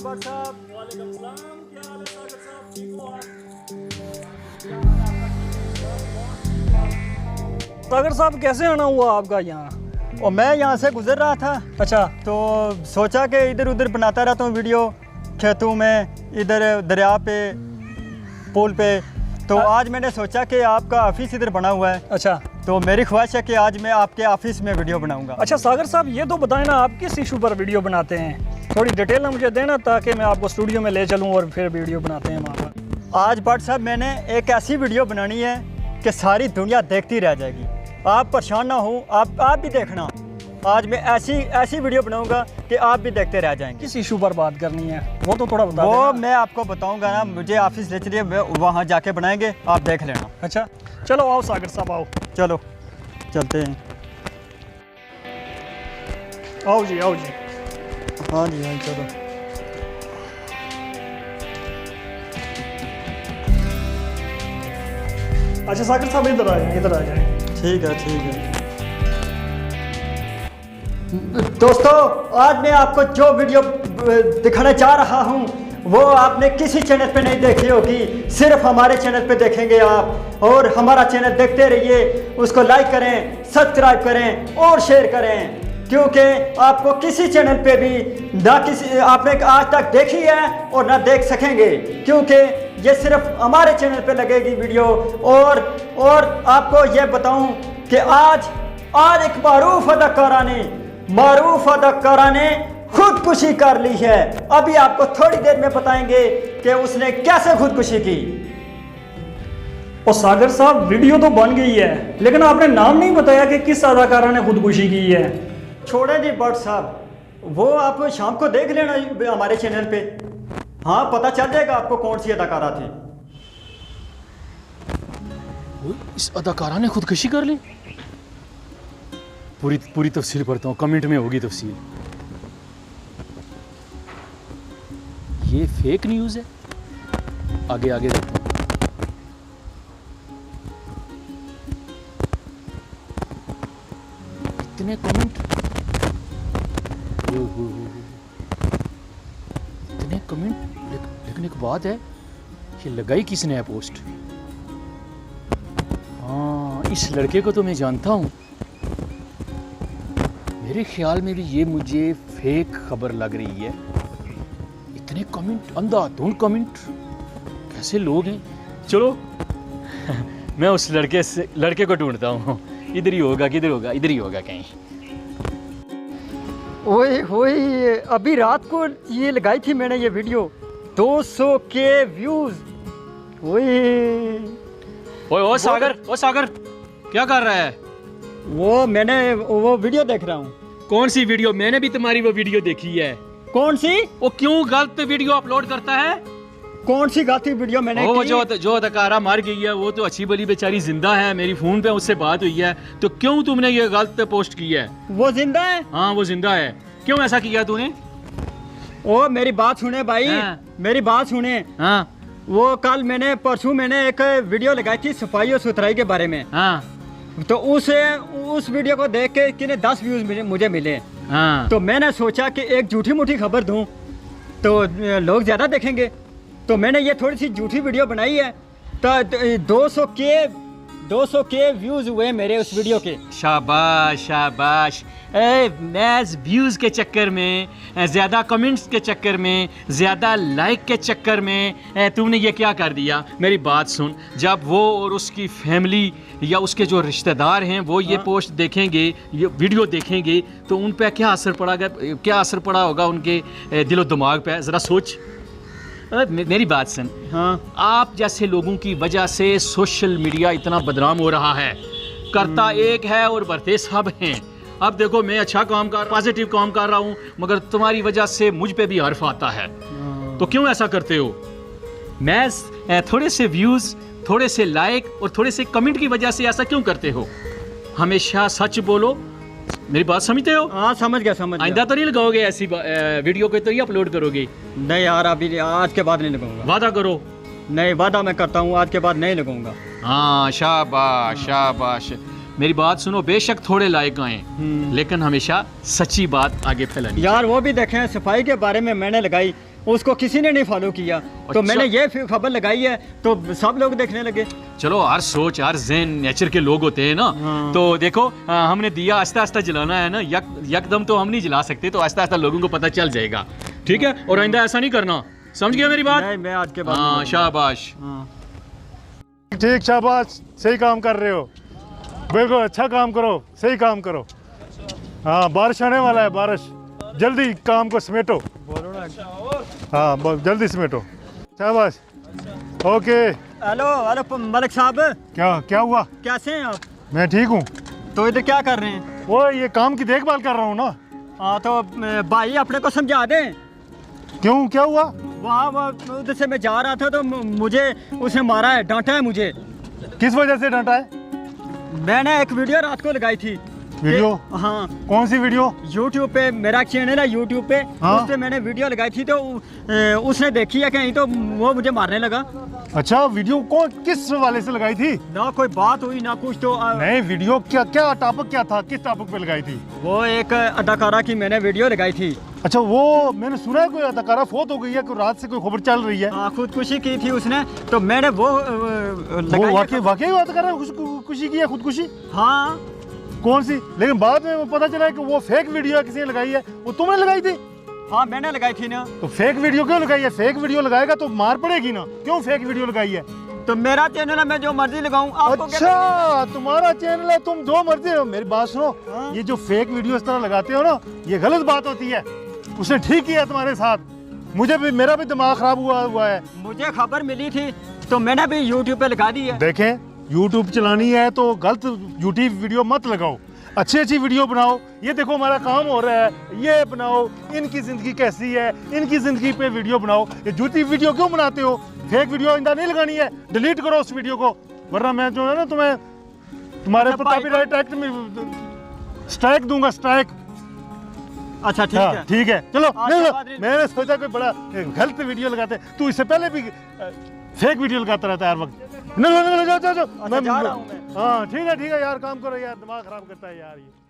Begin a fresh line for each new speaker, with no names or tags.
भट्ट साहब।
वालेकुम सलाम, क्या हाल है सागर साहब, ठीक हो आप?
सागर साहब कैसे आना हुआ आपका यहाँ?
और मैं यहाँ से गुजर रहा था
अच्छा,
तो सोचा कि इधर उधर बनाता रहता हूँ वीडियो, खेतों में, इधर दरिया पे, पुल पे। तो आज मैंने सोचा कि आपका ऑफिस इधर बना हुआ है,
अच्छा
तो मेरी ख्वाहिश है कि आज मैं आपके ऑफिस में वीडियो बनाऊंगा।
अच्छा सागर साहब, ये तो बताएं ना आप किस इशू पर वीडियो बनाते हैं? थोड़ी डिटेल ना मुझे देना ताकि मैं आपको स्टूडियो में ले चलूँ और फिर वीडियो बनाते हैं वहाँ पर।
आज भट्ट साहब मैंने एक ऐसी वीडियो बनानी है कि सारी दुनिया देखती रह जाएगी। आप परेशान ना हो, आप भी देखना। आज मैं ऐसी वीडियो बनाऊंगा कि आप भी देखते रह जाएंगे।
किस इशू पर बात करनी है वो तो थोड़ा बता
वो
देना।
मैं आपको बताऊंगा ना, मुझे ऑफिस ले चलिए, वहाँ जाके बनाएंगे, आप देख लेना।
अच्छा चलो आओ सागर साहब, आओ।
चलो चलते हैं।
आओ जी, आओ जी।
हाँ जी हाँ, चलो।
अच्छा सागर साहब इधर आ जाए, इधर आ जाए।
ठीक है ठीक है। दोस्तों, आज मैं आपको जो वीडियो दिखाने जा रहा हूँ वो आपने किसी चैनल पे नहीं देखी होगी, सिर्फ हमारे चैनल पे देखेंगे आप। और हमारा चैनल देखते रहिए, उसको लाइक करें, सब्सक्राइब करें और शेयर करें, क्योंकि आपको किसी चैनल पे भी ना किसी आपने आज तक देखी है और ना देख सकेंगे, क्योंकि ये सिर्फ हमारे चैनल पे लगेगी वीडियो। और आपको ये बताऊं कि आज एक मारूफ अदाकारा ने खुदकुशी कर ली है। अभी आपको थोड़ी देर में बताएंगे कि उसने कैसे खुदकुशी की।
और सागर साहब वीडियो तो बन गई है, लेकिन आपने नाम नहीं बताया कि किस अदाकारा ने खुदकुशी की है।
छोड़े जी भट्ट साहब, वो आप शाम को देख लेना हमारे चैनल पे। हाँ, पता चल जाएगा आपको कौन सी अदाकारा थी।
इस अदाकारा ने खुदकुशी कर ली? पूरी तफसील पढ़ता हूँ, कमेंट में होगी तफसील। ये फेक न्यूज़ है, आगे देखता हूँ। इतने कमेंट, इतने कमेंट लिखने के बाद है ये लगाई किसने है पोस्ट? हाँ, इस लड़के को तो मैं जानता हूँ। मेरे ख्याल में भी ये मुझे फेक खबर लग रही है। इतने कमेंट, अंधाधुंध कमेंट, कैसे लोग हैं? चलो मैं उस लड़के को ढूंढता हूँ। इधर ही होगा, किधर होगा? इधर ही होगा कहीं।
ओए अभी रात को ये लगाई थी मैंने ये वीडियो, 200 के व्यूज।
ओ सागर क्या कर रहा है?
मैंने वो वीडियो देख रहा हूँ।
कौन सी वीडियो? मैंने भी तुम्हारी वो वीडियो देखी है।
कौन सी?
वो क्यों गलत वीडियो अपलोड करता है?
कौन सी गलती वीडियो मैंने
वो
की?
जो अदाकारा मर गई है, वो तो अच्छी भली बेचारी जिंदा है। मेरी फोन पे उससे बात हुई है। तो क्यों तुमने ये गलत पोस्ट की है?
वो जिंदा है?
हाँ, वो जिंदा है। क्यों ऐसा किया तूने?
मेरी बात सुने भाई।
हाँ।
मेरी बात सुने।
हाँ
वो परसों मैंने एक वीडियो लगाई थी सफाई और सुथराई के बारे में।
हाँ
तो उस वीडियो को देख के किन्हें 10 व्यूज मुझे मिले।
हाँ।
तो मैंने सोचा कि एक झूठी मूठी खबर दूं तो लोग ज़्यादा देखेंगे, तो मैंने ये थोड़ी सी झूठी वीडियो बनाई है। तो 200 के व्यूज़ हुए मेरे उस वीडियो के।
शाबाश। मैं व्यूज़ के चक्कर में, ज़्यादा कमेंट्स के चक्कर में, ज़्यादा लाइक के चक्कर में तुमने ये क्या कर दिया? मेरी बात सुन, जब वो और उसकी फैमिली या उसके जो रिश्तेदार हैं वो ये पोस्ट देखेंगे, ये वीडियो देखेंगे, तो उन पर क्या असर पड़ा होगा उनके दिलो दिमाग पे? ज़रा सोच। मेरी बात सुन।
हाँ,
आप जैसे लोगों की वजह से सोशल मीडिया इतना बदनाम हो रहा है। करता एक है और बरते सब हैं। अब देखो, मैं अच्छा पॉजिटिव काम कर रहा हूँ, मगर तुम्हारी वजह से मुझ पे भी हर्फ आता है। तो क्यों ऐसा करते हो? मैं थोड़े से व्यूज़, थोड़े से लाइक और थोड़े से कमेंट की वजह से ऐसा क्यों करते हो? हमेशा सच बोलो। मेरी बात समझते हो?
हाँ, समझ गया।
आइंदा तो नहीं लगाओगे ऐसी वीडियो को, तो ही अपलोड करोगे?
नहीं यार, अभी आज के बाद नहीं लगाऊंगा।
वादा करो।
नहीं, वादा मैं करता हूँ, आज के बाद नहीं लगाऊंगा।
हाँ, शाबाश। मेरी बात सुनो, बेशक थोड़े लाइक आए, लेकिन हमेशा सच्ची बात आगे फैलानी।
यार वो भी देखें, सफाई के बारे में मैंने लगाई उसको किसी ने नहीं फॉलो किया। तो
अच्छा।
मैंने ये खबर लगाई है तो सब लोग देखने लगे।
चलो हर सोच हर ज़हन नेचर के लोग होते हैं ना।
हाँ।
तो देखो हमने दिया आस्ता आस्ता जलाना है ना, यकदम तो हम नहीं जला सकते, तो आस्ता आस्ता लोगों को पता चल जाएगा, ठीक है। और आइंदा ऐसा नहीं करना, समझ गया मेरी बात?
नहीं, मैं आज के बाद
हाँ
नहीं
शाबाश।
हाँ।
ठीक, शाबाश, सही काम कर रहे हो, बिल्कुल अच्छा काम करो, सही काम करो। हाँ बारिश आने वाला है, बारिश, जल्दी काम को समेटो। हाँ जल्दी समेटो, शाबाश। ओके।
हेलो हेलो मलिक साहब,
क्या हुआ?
कैसे हैं आप?
मैं ठीक हूँ।
तो इधर क्या कर रहे हैं?
वो ये काम की देखभाल कर रहा हूँ ना।
हाँ तो भाई अपने को समझा दें।
क्यों, क्या हुआ?
वहाँ उधर से मैं जा रहा था तो मुझे उसने मारा है, डांटा है मुझे।
किस वजह से डांटा है?
मैंने एक वीडियो रात को लगाई थी।
वीडियो?
हाँ,
कौन सी वीडियो?
YouTube पे मेरा चैनल है, YouTube पे।
हाँ?
उस पे मैंने वीडियो लगाई थी तो उसने देखी है कहीं तो वो मुझे मारने लगा।
अच्छा, वीडियो कौन, किस वाले से लगाई थी?
ना कोई बात हुई ना कुछ। तो
नहीं, वीडियो क्या क्या टॉपिक क्या था, किस टॉपिक पे लगाई थी?
वो एक अदाकारा की मैंने वीडियो लगाई थी।
अच्छा, वो मैंने सुना है कोई अदाकारा फौत हो गई है, कोई रात से कोई खबर चल रही है।
हाँ, खुदकुशी की थी उसने, तो मैंने वो
वो
लगाई है।
वाकई अदाकारा खुदकुशी की है, खुदकुशी?
हाँ।
कौन सी? लेकिन बाद में वो पता चला है कि वो फेक वीडियो है, किसी ने लगाई है। वो तुमने लगाई थी?
हाँ मैंने लगाई थी ना।
तो फेक वीडियो क्यों लगाई है? फेक वीडियो लगाएगा तो मार पड़ेगी ना, क्यों फेक वीडियो लगाई है?
तो मेरा चैनल है, मैं जो मर्जी लगाऊं। आपको क्या
अच्छा, तुम्हारा चैनल है, तुम जो मर्जी हो। मेरी बात सुनो,
हाँ?
ये जो फेक वीडियो इस तरह लगाते हो ना, ये गलत बात होती है। उसने ठीक किया तुम्हारे साथ, मुझे भी, मेरा भी दिमाग खराब हुआ है।
मुझे खबर मिली थी तो मैंने भी YouTube पे लगा दी है।
देखें, YouTube चलानी है तो गलत YouTube वीडियो मत लगाओ, अच्छी अच्छी वीडियो बनाओ। ये देखो हमारा काम हो रहा है, ये बनाओ, इनकी ज़िंदगी कैसी है, इनकी ज़िंदगी पे वीडियो बनाओ। ये झूठी वीडियो क्यों बनाते हो? फेक वीडियो आइंदा नहीं लगानी है, डिलीट करो उस वीडियो को, वरना मैं जो है ना तुम्हें, तुम्हारे पर कॉपीराइट एक्ट में स्ट्राइक दूंगा, स्ट्राइक।
अच्छा ठीक
हाँ,
है।
ठीक है, चलो।
अच्छा,
नहीं,
बात नहीं।
मैंने सोचा कोई बड़ा गलत वीडियो लगाते। तू इससे पहले भी फेक वीडियो लगाता रहता है हर वक्त। नहीं, जाओ।
अच्छा, जा रहा हूं मैं।
हाँ ठीक है यार, काम करो यार, दिमाग खराब करता है यार ये।